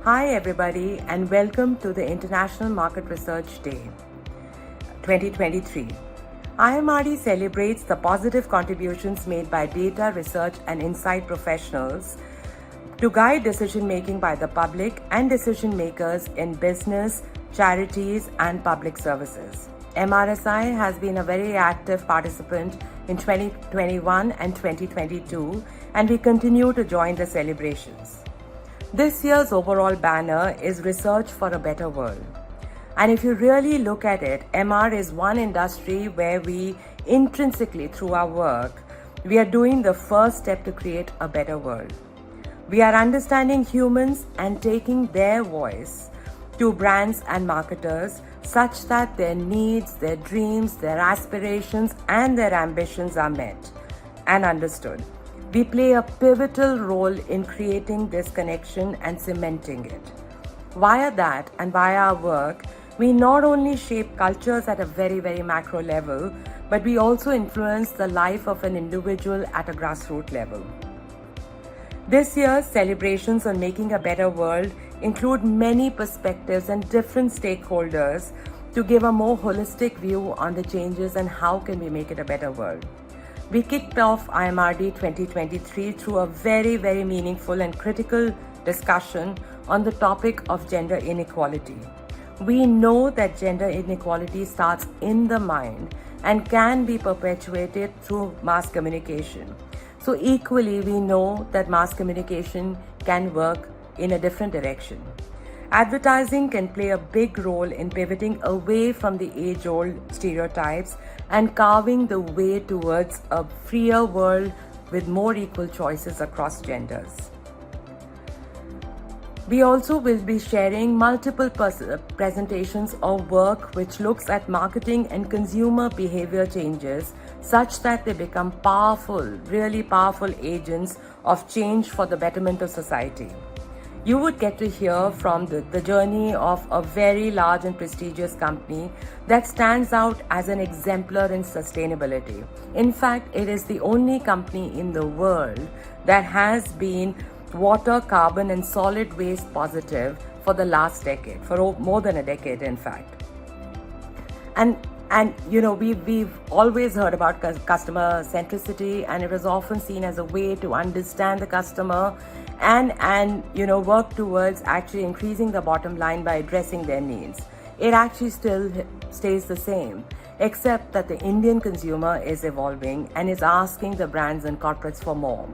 Hi everybody and welcome to the International Market Research Day 2023. IMRD celebrates the positive contributions made by data, research and insight professionals to guide decision making by the public and decision makers in business, charities and public services. MRSI has been a very active participant in 2021 and 2022 and we continue to join the celebrations. This year's overall banner is Research for a Better World. And if you really look at it, MR is one industry where we intrinsically, through our work, we are doing the first step to create a better world. We are understanding humans and taking their voice to brands and marketers such that their needs, their dreams, their aspirations, and their ambitions are met and understood. We play a pivotal role in creating this connection and cementing it. Via that and via our work, we not only shape cultures at a very, very macro level, but we also influence the life of an individual at a grassroots level. This year's celebrations on making a better world include many perspectives and different stakeholders to give a more holistic view on the changes and how can we make it a better world. We kicked off IMRD 2023 through a very, very meaningful and critical discussion on the topic of gender inequality. We know that gender inequality starts in the mind and can be perpetuated through mass communication. So equally, we know that mass communication can work in a different direction. Advertising can play a big role in pivoting away from the age-old stereotypes and carving the way towards a freer world with more equal choices across genders. We also will be sharing multiple presentations of work which looks at marketing and consumer behavior changes such that they become powerful, really powerful agents of change for the betterment of society. You would get to hear from the journey of a very large and prestigious company that stands out as an exemplar in sustainability. In fact, it is the only company in the world that has been water, carbon and solid waste positive for the last decade, for more than a decade in fact. And you know, we've always heard about customer centricity, and it was often seen as a way to understand the customer and you know, work towards actually increasing the bottom line by addressing their needs. It actually still stays the same, except that the Indian consumer is evolving and is asking the brands and corporates for more.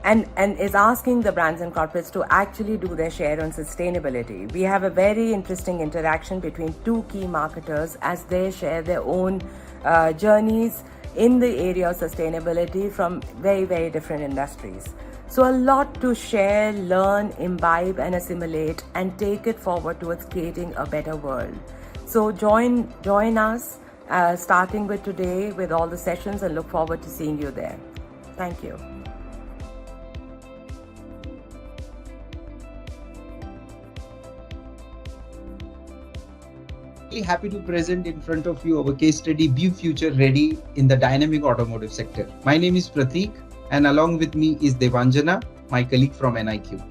And is asking the brands and corporates to actually do their share on sustainability. We have a very interesting interaction between two key marketers as they share their own journeys in the area of sustainability from very, very different industries. So a lot to share, learn, imbibe and assimilate and take it forward towards creating a better world. So join us starting with today with all the sessions, and look forward to seeing you there. Thank you. Really happy to present in front of you our case study, Be Future Ready in the dynamic automotive sector. My name is Prateek and along with me is Devanjana, my colleague from NIQ.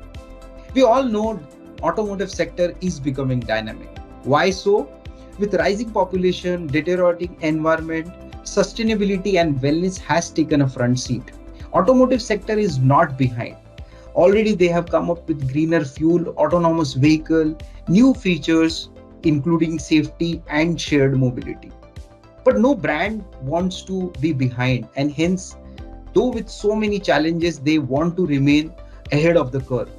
We all know automotive sector is becoming dynamic. Why so? With rising population, deteriorating environment, sustainability and wellness has taken a front seat. Automotive sector is not behind. Already they have come up with greener fuel, autonomous vehicle, new features, including safety and shared mobility. But no brand wants to be behind, and hence, though with so many challenges, they want to remain ahead of the curve.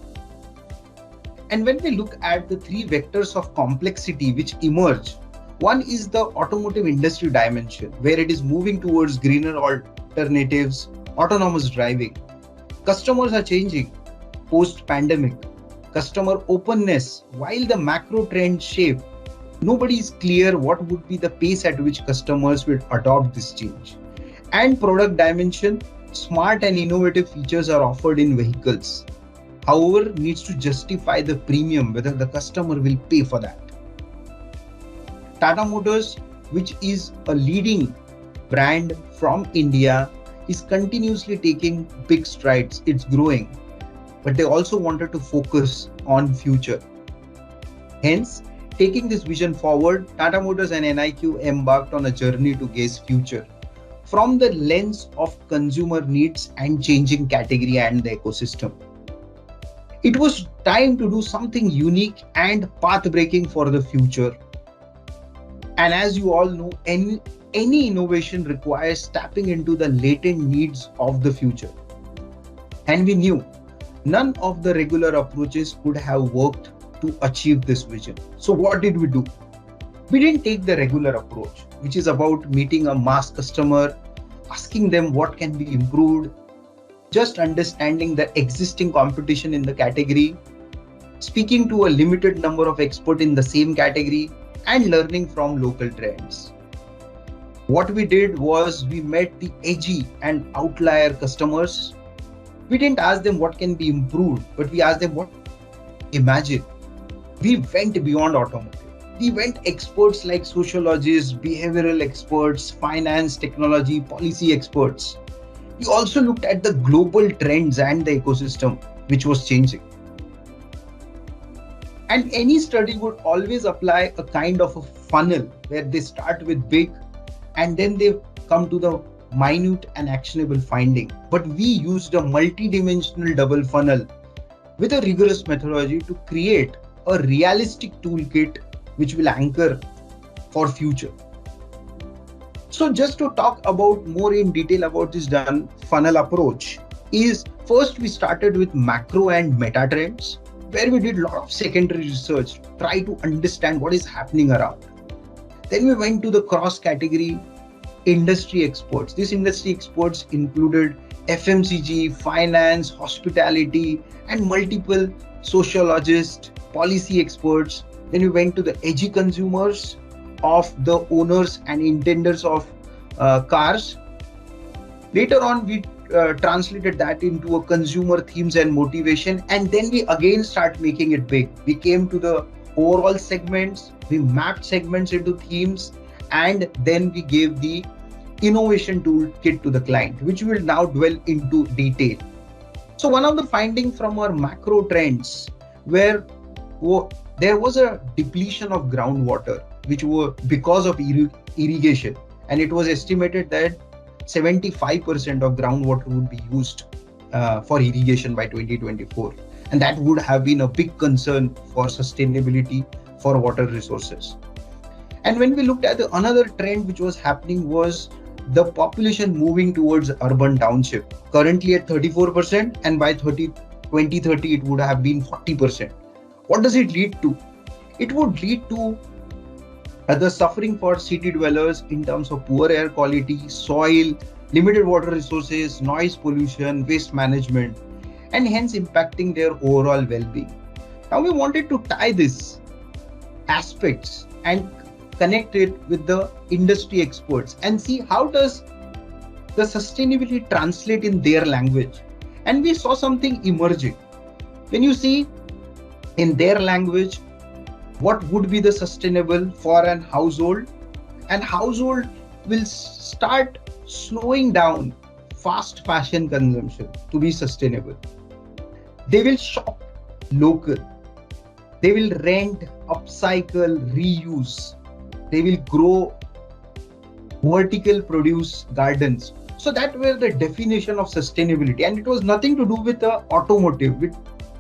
And when we look at the three vectors of complexity which emerge, one is the automotive industry dimension, where it is moving towards greener alternatives, autonomous driving. Customers are changing post-pandemic. Customer openness, while the macro trend shape, nobody is clear what would be the pace at which customers will adopt this change. And product dimension, smart and innovative features are offered in vehicles. However, needs to justify the premium, whether the customer will pay for that. Tata Motors, which is a leading brand from India, is continuously taking big strides. It's growing. But they also wanted to focus on future. Hence, taking this vision forward, Tata Motors and NIQ embarked on a journey to gaze future from the lens of consumer needs and changing category and the ecosystem. It was time to do something unique and path-breaking for the future. And as you all know, any innovation requires tapping into the latent needs of the future. And we knew none of the regular approaches could have worked to achieve this vision. So what did we do? We didn't take the regular approach, which is about meeting a mass customer, asking them what can be improved, just understanding the existing competition in the category, speaking to a limited number of experts in the same category, and learning from local trends. What we did was we met the edgy and outlier customers. We didn't ask them what can be improved, but we asked them what imagine. We went beyond automotive. We went experts like sociologists, behavioral experts, finance, technology, policy experts. We also looked at the global trends and the ecosystem which was changing. And any study would always apply a kind of a funnel where they start with big and then they come to the minute and actionable finding. But we used a multi-dimensional double funnel with a rigorous methodology to create a realistic toolkit which will anchor for future. So just to talk about more in detail about this done funnel approach is first we started with macro and meta trends, where we did a lot of secondary research, try to understand what is happening around. Then we went to the cross category industry experts. These industry experts included FMCG, finance, hospitality, and multiple sociologists, policy experts. Then we went to the edgy consumers of the owners and intenders of cars. Later on, we translated that into a consumer themes and motivation, and then we again start making it big. We came to the overall segments, we mapped segments into themes, and then we gave the innovation toolkit to the client, which we will now dwell into detail. So one of the findings from our macro trends where there was a depletion of groundwater, which were because of irrigation, and it was estimated that 75% of groundwater would be used for irrigation by 2024, and that would have been a big concern for sustainability for water resources. And when we looked at another trend which was happening was the population moving towards urban township, currently at 34%, and by 2030 it would have been 40%. What does it lead to? It would lead to the suffering for city dwellers in terms of poor air quality, soil, limited water resources, noise pollution, waste management, and hence impacting their overall well-being. Now we wanted to tie these aspects and connect it with the industry experts and see how does the sustainability translate in their language. And we saw something emerging. When you see in their language, what would be the sustainable for an household, and household will start slowing down fast fashion consumption to be sustainable. They will shop local. They will rent, upcycle, reuse. They will grow vertical produce gardens. So that were the definition of sustainability, and it was nothing to do with the automotive. We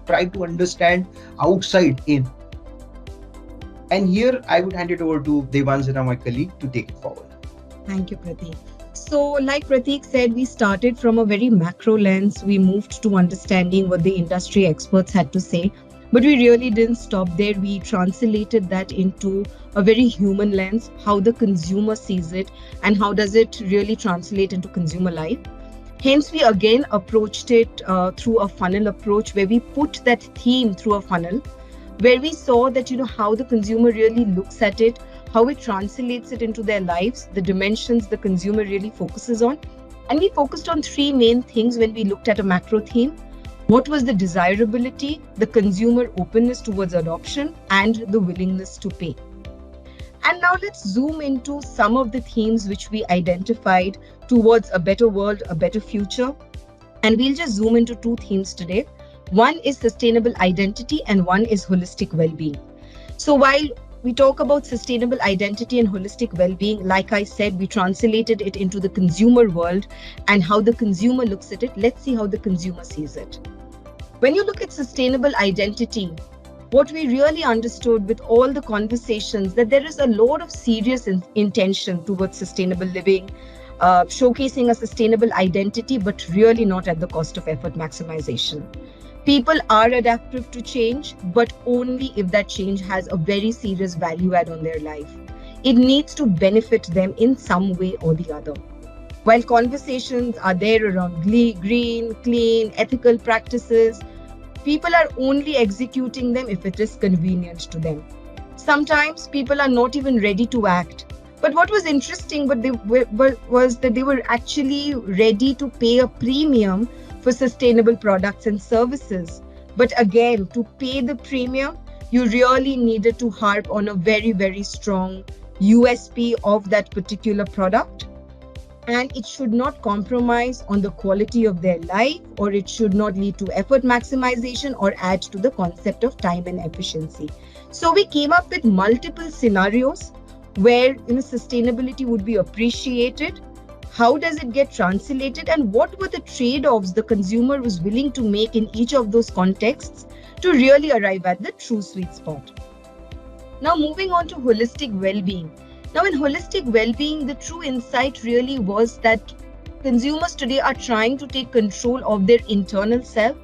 tried to understand outside in. And here I would hand it over to Devanjana, my colleague, to take it forward. Thank you, Prateek. So like Prateek said, we started from a very macro lens. We moved to understanding what the industry experts had to say, but we really didn't stop there. We translated that into a very human lens, how the consumer sees it and how does it really translate into consumer life. Hence, we again approached it through a funnel approach where we put that theme through a funnel, where we saw that, how the consumer really looks at it, how it translates it into their lives, the dimensions the consumer really focuses on. And we focused on three main things when we looked at a macro theme. What was the desirability, the consumer openness towards adoption, and the willingness to pay. And now let's zoom into some of the themes which we identified towards a better world, a better future. And we'll just zoom into two themes today. One is sustainable identity and one is holistic well-being. So while we talk about sustainable identity and holistic well-being, like I said, we translated it into the consumer world and how the consumer looks at it. Let's see how the consumer sees it. When you look at sustainable identity, what we really understood with all the conversations that there is a lot of serious intention towards sustainable living, showcasing a sustainable identity, but really not at the cost of effort maximization. People are adaptive to change, but only if that change has a very serious value add on their life. It needs to benefit them in some way or the other. While conversations are there around green, clean, ethical practices, people are only executing them if it is convenient to them. Sometimes people are not even ready to act. But what was interesting was that they were actually ready to pay a premium for sustainable products and services. But again, to pay the premium, you really needed to harp on a very, very strong USP of that particular product. And it should not compromise on the quality of their life, or it should not lead to effort maximization or add to the concept of time and efficiency. So we came up with multiple scenarios where sustainability would be appreciated. How does it get translated, and what were the trade-offs the consumer was willing to make in each of those contexts to really arrive at the true sweet spot. Now moving on to holistic well-being. Now in holistic well-being, the true insight really was that consumers today are trying to take control of their internal self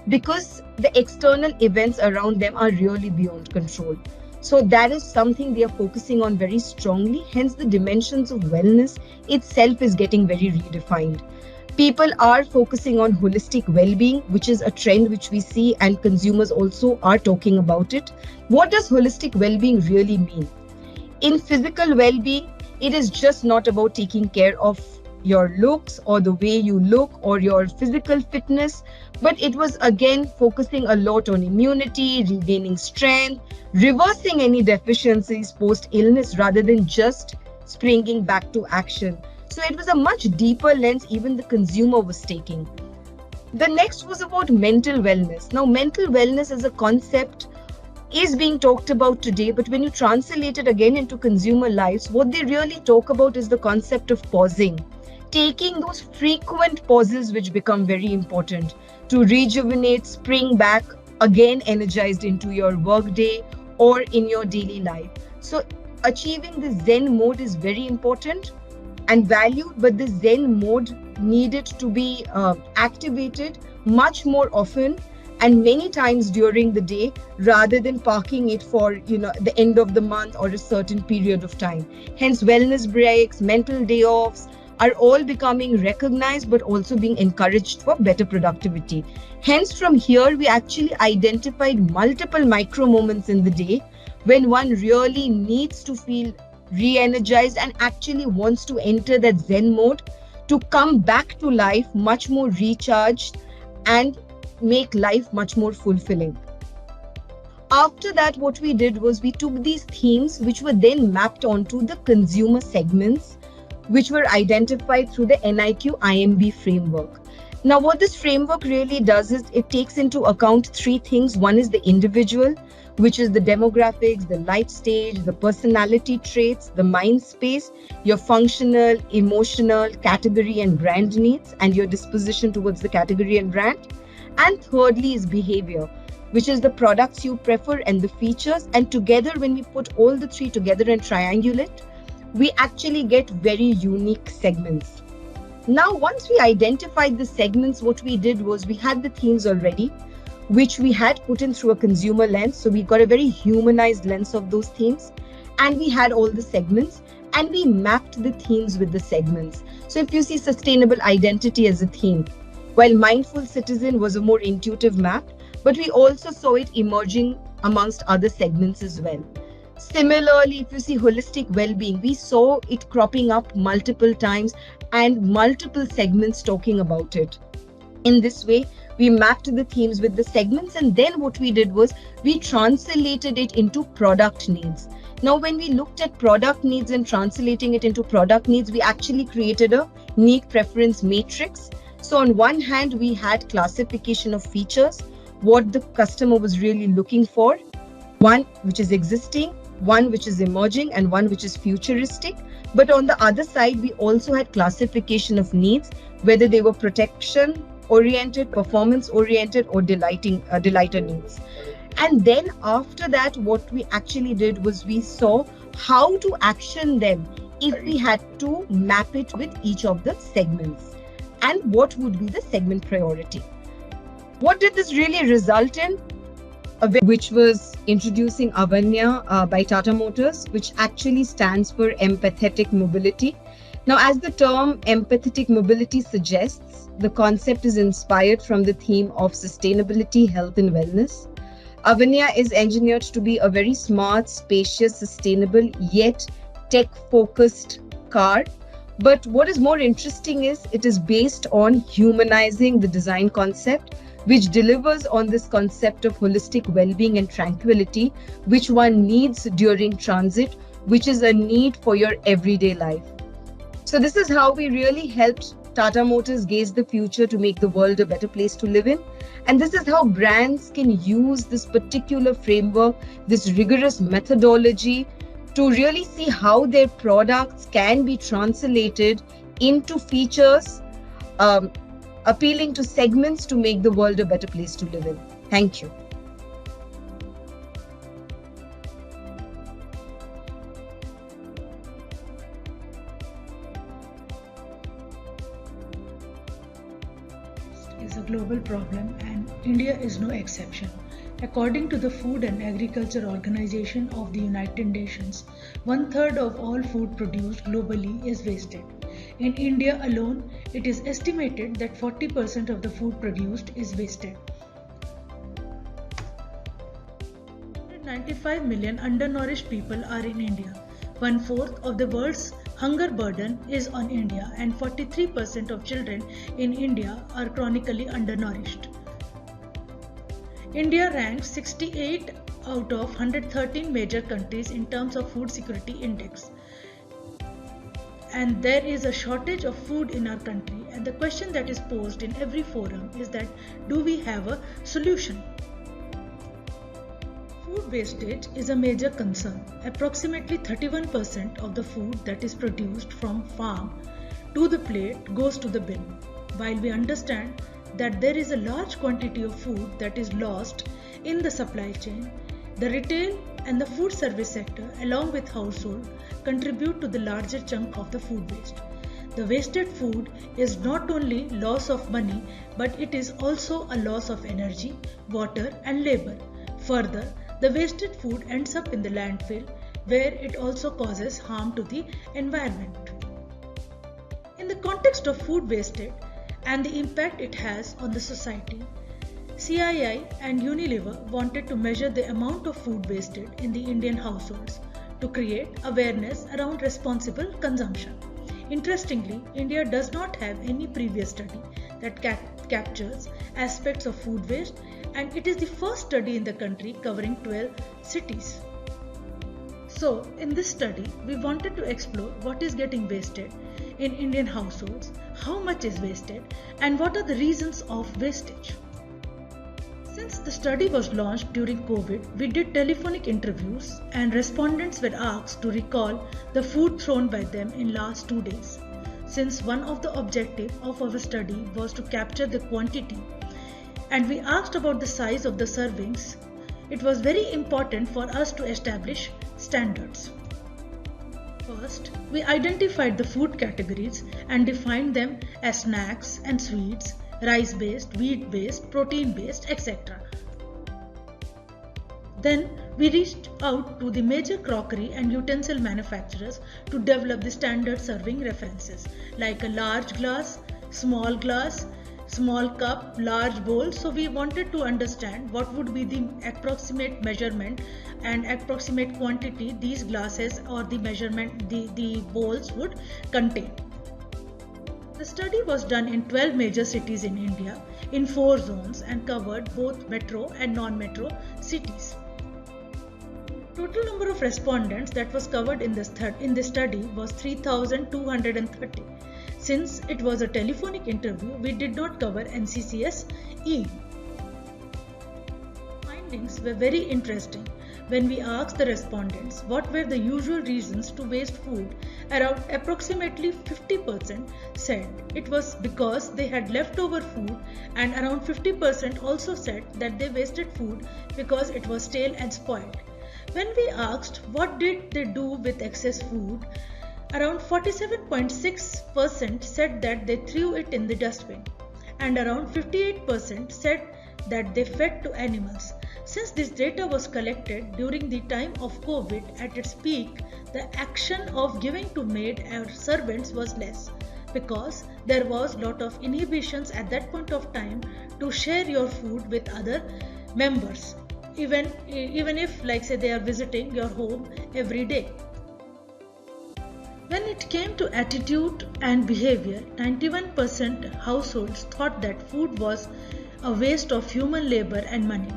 because the external events around them are really beyond control. So that is something they are focusing on very strongly. Hence, the dimensions of wellness itself is getting very redefined. People are focusing on holistic well-being, which is a trend which we see, and consumers also are talking about it. What does holistic well-being really mean? In physical well-being, it is just not about taking care of your looks or the way you look or your physical fitness, but it was again focusing a lot on immunity, regaining strength, reversing any deficiencies post-illness rather than just springing back to action. So it was a much deeper lens even the consumer was taking. The next was about mental wellness. Now, mental wellness as a concept is being talked about today, but when you translate it again into consumer lives, what they really talk about is the concept of pausing. Taking those frequent pauses which become very important to rejuvenate, spring back, again energized into your workday or in your daily life. So achieving the Zen mode is very important and valued, but the Zen mode needed to be activated much more often and many times during the day rather than parking it for the end of the month or a certain period of time. Hence, wellness breaks, mental day offs are all becoming recognized but also being encouraged for better productivity. Hence, from here, we actually identified multiple micro moments in the day when one really needs to feel re-energized and actually wants to enter that Zen mode to come back to life much more recharged and make life much more fulfilling. After that, what we did was we took these themes which were then mapped onto the consumer segments which were identified through the NIQ IMB framework. Now, what this framework really does is it takes into account three things. One is the individual, which is the demographics, the life stage, the personality traits, the mind space, your functional, emotional, category and brand needs, and your disposition towards the category and brand. And thirdly is behavior, which is the products you prefer and the features. And together, when we put all the three together and triangulate, we actually get very unique segments. Now, once we identified the segments, what we did was we had the themes already, which we had put in through a consumer lens. So we got a very humanized lens of those themes, and we had all the segments, and we mapped the themes with the segments. So if you see sustainable identity as a theme, while mindful citizen was a more intuitive map, but we also saw it emerging amongst other segments as well. Similarly, if you see holistic well-being, we saw it cropping up multiple times and multiple segments talking about it. In this way, we mapped the themes with the segments, and then what we did was we translated it into product needs. Now, when we looked at product needs and translating it into product needs, we actually created a need preference matrix. So on one hand, we had classification of features. what the customer was really looking for. One which is existing, one which is emerging, and one which is futuristic. But on the other side, we also had classification of needs, whether they were protection oriented, performance oriented, or delighter needs. And then after that, what we actually did was we saw how to action them if we had to map it with each of the segments, and what would be the segment priority. What did this really result in? Which was introducing Avanya by Tata Motors, which actually stands for empathetic mobility. Now, as the term empathetic mobility suggests, the concept is inspired from the theme of sustainability, health, and wellness. Avanya is engineered to be a very smart, spacious, sustainable, yet tech-focused car. But what is more interesting is it is based on humanizing the design concept, which delivers on this concept of holistic well-being and tranquility, which one needs during transit, which is a need for your everyday life. So this is how we really helped Tata Motors gaze the future to make the world a better place to live in. And this is how brands can use this particular framework, this rigorous methodology, to really see how their products can be translated into features, appealing to segments to make the world a better place to live in. Thank you. Is a global problem and India is no exception. According to the Food and Agriculture Organization of the United Nations, 1/3 of all food produced globally is wasted. In India alone, it is estimated that 40% of the food produced is wasted. 95 million undernourished people are in India. 1/4 of the world's hunger burden is on India, and 43% of children in India are chronically undernourished. India ranks 68 out of 113 major countries in terms of food security index. And there is a shortage of food in our country, and the question that is posed in every forum is that, do we have a solution? Food wastage is a major concern. Approximately 31% of the food that is produced from farm to the plate goes to the bin. While we understand that there is a large quantity of food that is lost in the supply chain, the retail and the food service sector, along with household, contribute to the larger chunk of the food waste. The wasted food is not only loss of money, but it is also a loss of energy, water, and labor. Further, the wasted food ends up in the landfill, where it also causes harm to the environment. In the context of food wasted and the impact it has on the society, CII and Unilever wanted to measure the amount of food wasted in the Indian households to create awareness around responsible consumption. Interestingly, India does not have any previous study that captures aspects of food waste, and it is the first study in the country covering 12 cities. So, in this study, we wanted to explore what is getting wasted in Indian households, how much is wasted, and what are the reasons of wastage. Since the study was launched during COVID, we did telephonic interviews and respondents were asked to recall the food thrown by them in last 2 days. Since one of the objectives of our study was to capture the quantity and we asked about the size of the servings, it was very important for us to establish standards. First, we identified the food categories and defined them as snacks and sweets, rice-based, wheat-based, protein-based, etc. Then we reached out to the major crockery and utensil manufacturers to develop the standard serving references like a large glass, small cup, large bowl. So we wanted to understand what would be the approximate measurement and approximate quantity these glasses or the bowls would contain. The study was done in 12 major cities in India in 4 zones and covered both metro and non-metro cities. Total number of respondents that was covered in this study was 3,230. Since it was a telephonic interview, we did not cover NCCS E. findings were very interesting. When we asked the respondents what were the usual reasons to waste food, around approximately 50% said it was because they had leftover food, and around 50% also said that they wasted food because it was stale and spoiled. When we asked what did they do with excess food, around 47.6% said that they threw it in the dustbin, and around 58% said that they fed to animals. Since this data was collected during the time of COVID at its peak, the action of giving to maid or servants was less, because there was lot of inhibitions at that point of time to share your food with other members, even if, like say, they are visiting your home every day. When it came to attitude and behavior, 91% households thought that food was a waste of human labor and money,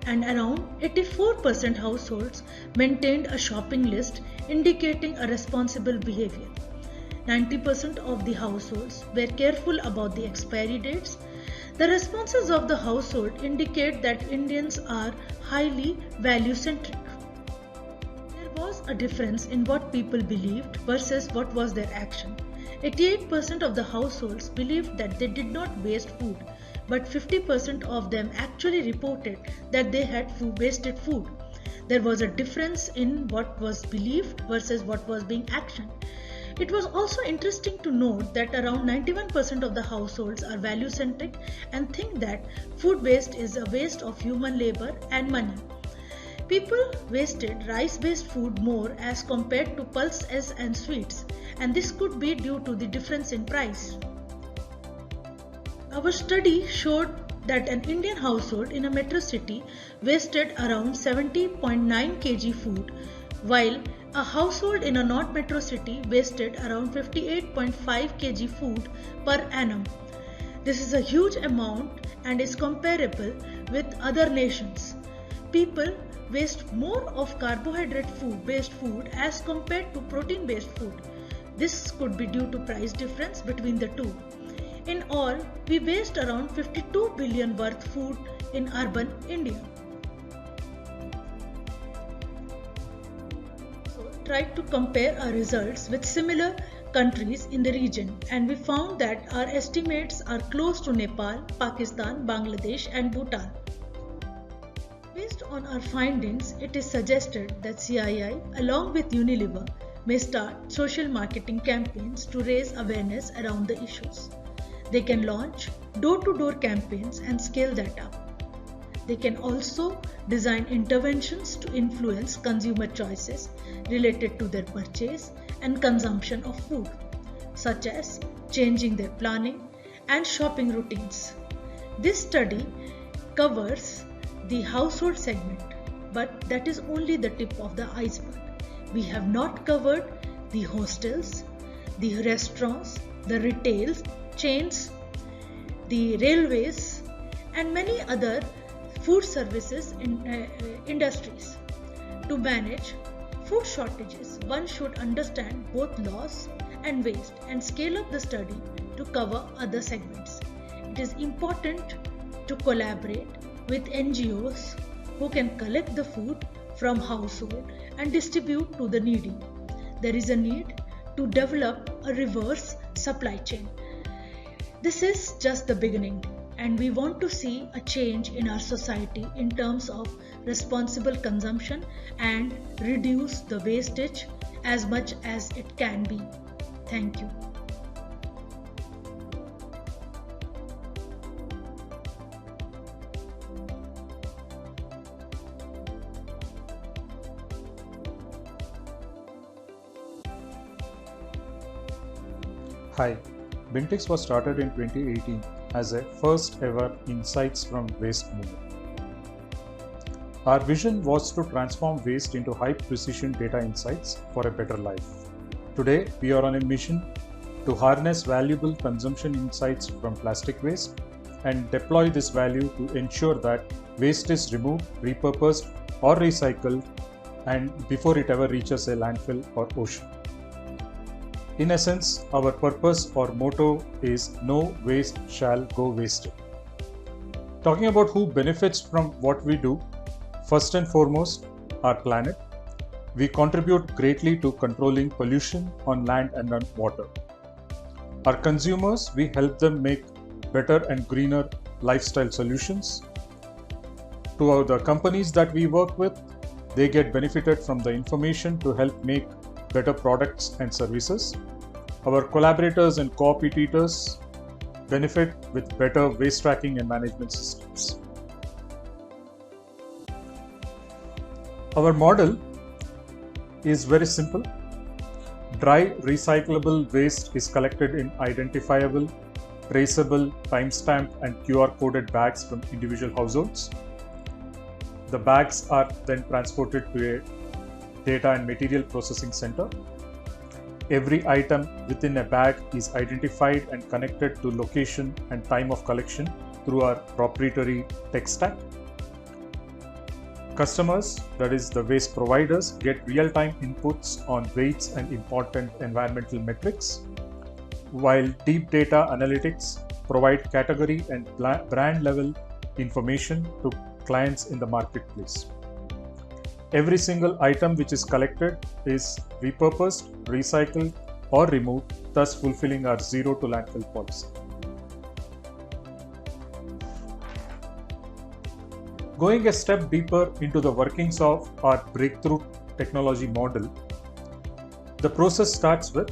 and around 84% households maintained a shopping list indicating a responsible behavior. 90% of the households were careful about the expiry dates. The responses of the household indicate that Indians are highly value-centric. There was a difference in what people believed versus what was their action. 88% of the households believed that they did not waste food, but 50% of them actually reported that they had wasted food. There was a difference in what was believed versus what was being actioned. It was also interesting to note that around 91% of the households are value-centric and think that food waste is a waste of human labor and money. People wasted rice-based food more as compared to pulses and sweets, and this could be due to the difference in price. Our study showed that an Indian household in a metro city wasted around 70.9 kg food, while a household in a non-metro city wasted around 58.5 kg food per annum. This is a huge amount and is comparable with other nations. People waste more of carbohydrate-based food as compared to protein-based food. This could be due to price difference between the two. In all, we waste around 52 billion worth food in urban India. So, tried to compare our results with similar countries in the region, and we found that our estimates are close to Nepal, Pakistan, Bangladesh and Bhutan. Based on our findings, it is suggested that CII along with Unilever may start social marketing campaigns to raise awareness around the issues. They can launch door-to-door campaigns and scale that up. They can also design interventions to influence consumer choices related to their purchase and consumption of food, such as changing their planning and shopping routines. This study covers the household segment, but that is only the tip of the iceberg. We have not covered the hostels, the restaurants, the retail chains, the railways, and many other food services industries. To manage food shortages, one should understand both loss and waste and scale up the study to cover other segments. It is important to collaborate with NGOs who can collect the food from household and distribute to the needy. There is a need to develop a reverse supply chain. This is just the beginning, and we want to see a change in our society in terms of responsible consumption and reduce the wastage as much as it can be. Thank you. Hi, Bintix was started in 2018 as a first ever Insights from Waste movement. Our vision was to transform waste into high precision data insights for a better life. Today, we are on a mission to harness valuable consumption insights from plastic waste and deploy this value to ensure that waste is removed, repurposed, or recycled and before it ever reaches a landfill or ocean. In essence, our purpose or motto is no waste shall go wasted. Talking about who benefits from what we do, First and foremost, our planet. We contribute greatly to controlling pollution on land and on water. Our consumers, we help them make better and greener lifestyle solutions. To the companies that we work with, they get benefited from the information to help make better products and services. Our collaborators and competitors benefit with better waste tracking and management systems. Our model is very simple. Dry recyclable waste is collected in identifiable, traceable, timestamped and QR coded bags from individual households. The bags are then transported to a data and material processing center. Every item within a bag is identified and connected to location and time of collection through our proprietary tech stack. Customers, that is the waste providers, get real-time inputs on weights and important environmental metrics, while deep data analytics provide category and brand level information to clients in the marketplace. Every single item which is collected is repurposed, recycled or removed, thus fulfilling our zero to landfill policy. Going a step deeper into the workings of our breakthrough technology model, the process starts with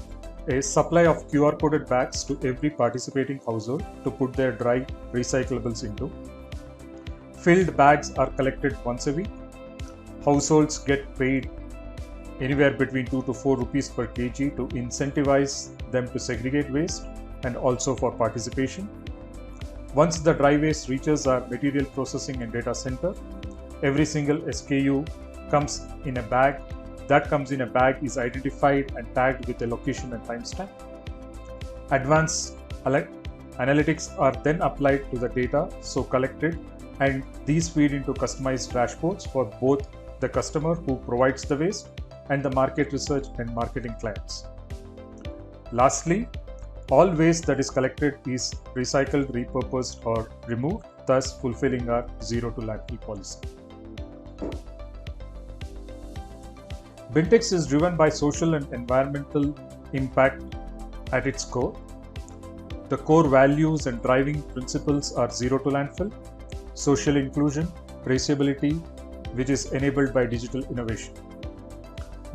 a supply of QR coded bags to every participating household to put their dry recyclables into. Filled bags are collected once a week. Households get paid anywhere between 2 to 4 rupees per kg to incentivize them to segregate waste and also for participation. Once the dry waste reaches our material processing and data center, every single SKU comes in a bag. That comes in a bag is identified and tagged with a location and timestamp. Advanced analytics are then applied to the data so collected, and these feed into customized dashboards for both the customer who provides the waste and the market research and marketing clients. Lastly, all waste that is collected is recycled, repurposed or removed, thus fulfilling our zero to landfill policy. Bintex is driven by social and environmental impact at its core. The core values and driving principles are zero to landfill, social inclusion, traceability, which is enabled by digital innovation.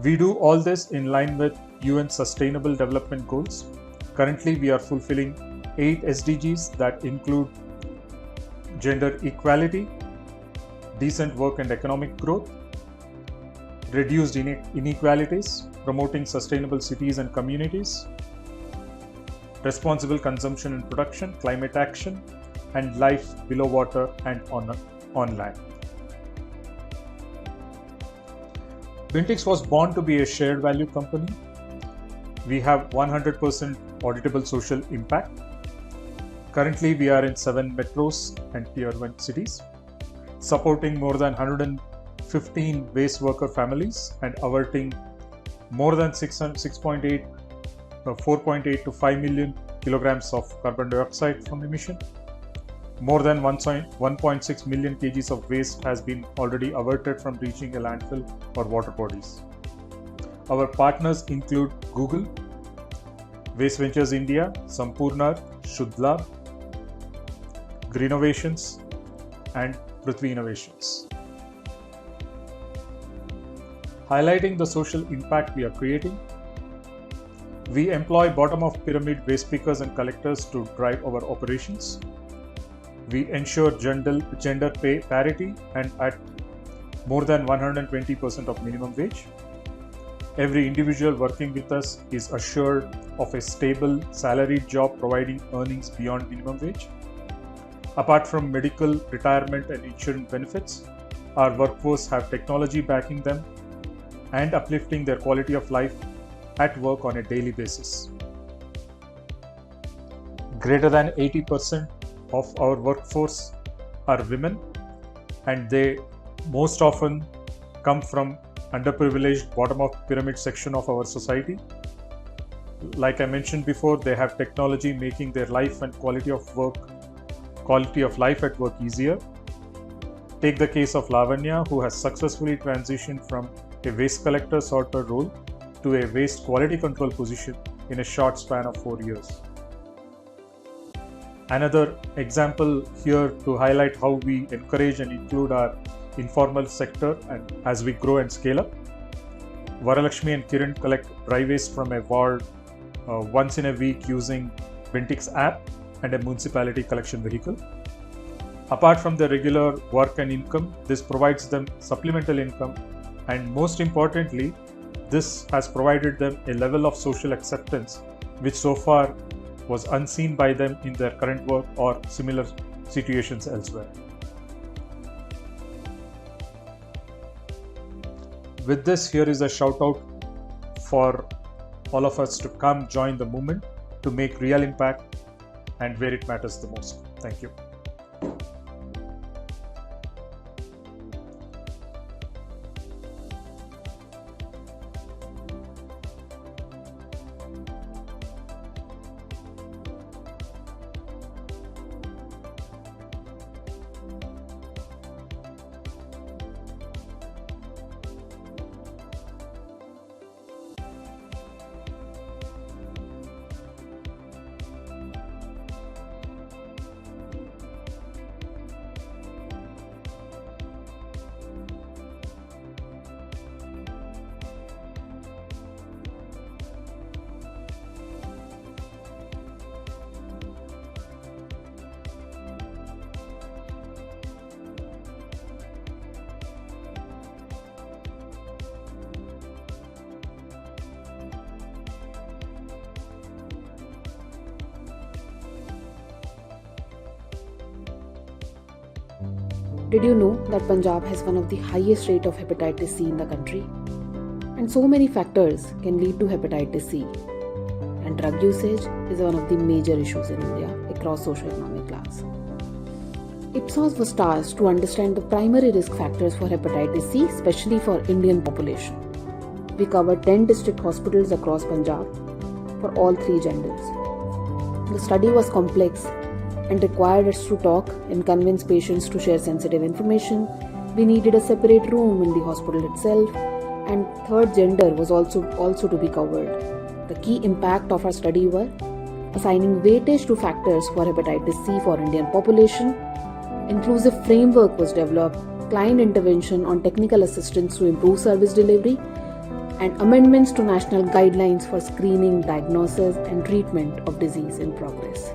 We do all this in line with UN Sustainable Development Goals. Currently, we are fulfilling 8 SDGs that include gender equality, decent work and economic growth, reduced inequalities, promoting sustainable cities and communities, responsible consumption and production, climate action, and life below water and on land. Bintex was born to be a shared value company. We have 100% auditable social impact. Currently, we are in 7 metros and tier 1 cities, supporting more than 115 waste worker families and averting more than 4.8 to 5 million kilograms of carbon dioxide from emission. More than 1.6 million kgs of waste has been already averted from reaching a landfill or water bodies. Our partners include Google, Waste Ventures India, Sampurna, Shudlab, Greenovations, and Prithvi Innovations. Highlighting the social impact we are creating, we employ bottom-of pyramid waste pickers and collectors to drive our operations. We ensure gender pay parity and at more than 120% of minimum wage. Every individual working with us is assured of a stable salaried job providing earnings beyond minimum wage. Apart from medical, retirement and insurance benefits, our workforce have technology backing them and uplifting their quality of life at work on a daily basis. Greater than 80% of our workforce are women, and they most often come from underprivileged bottom of pyramid section of our society. Like I mentioned before, they have technology making their life and quality of life at work easier. Take the case of Lavanya, who has successfully transitioned from a waste collector sorter role to a waste quality control position in a short span of 4 years. Another example here to highlight how we encourage and include our informal sector and as we grow and scale up. Varalakshmi and Kiran collect dry waste from a ward once in a week using Bintix app and a municipality collection vehicle. Apart from the regular work and income, this provides them supplemental income, and most importantly, this has provided them a level of social acceptance which so far was unseen by them in their current work or similar situations elsewhere. With this, here is a shout out for all of us to come join the movement to make real impact and where it matters the most. Thank you. Did you know that Punjab has one of the highest rate of hepatitis C in the country? And so many factors can lead to hepatitis C. And drug usage is one of the major issues in India across socio-economic class. Ipsos was tasked to understand the primary risk factors for hepatitis C, especially for Indian population. We covered 10 district hospitals across Punjab for all 3 genders. The study was complex and required us to talk and convince patients to share sensitive information. We needed a separate room in the hospital itself, and third gender was also to be covered. The key impact of our study were assigning weightage to factors for hepatitis C for Indian population. Inclusive framework was developed, client intervention on technical assistance to improve service delivery, and amendments to national guidelines for screening, diagnosis, and treatment of disease in progress.